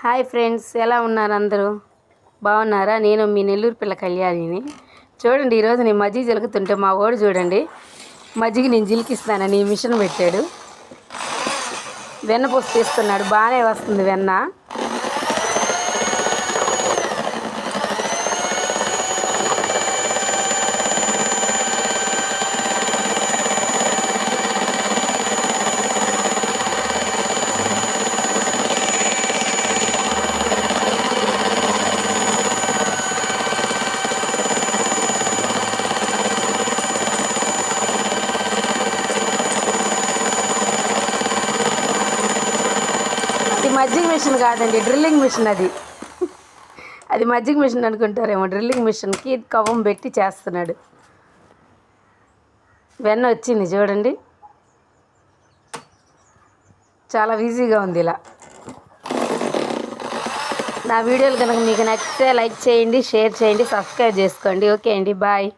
Hi friends, ఎలా ఉన్నారు అందరూ? బాగున్నారా? నేను మీ నెల్లూరు పిల్ల కళ్యాణిని. చూడండి, ఈరోజు నేను మజ్జిగ చిలుకుతుంటే మా వాడు చూడండి, మజ్జిగ నేను చిలికిస్తానని మిషన్ పెట్టాడు. వెన్న పోసి తీస్తున్నాడు. బాగానే వస్తుంది వెన్న. అది మజ్జిగ మిషన్ కాదండి, డ్రిల్లింగ్ మిషన్. అది మజ్జిగ మిషన్ అనుకుంటారేమో. డ్రిల్లింగ్ మిషన్కి కవ్వం పెట్టి చేస్తున్నాడు. వెన్న వచ్చింది చూడండి, చాలా ఈజీగా ఉంది. ఇలా నా వీడియోలు కనుక మీకు నచ్చితే లైక్ చేయండి, షేర్ చేయండి, సబ్స్క్రైబ్ చేసుకోండి. ఓకే అండి, బాయ్.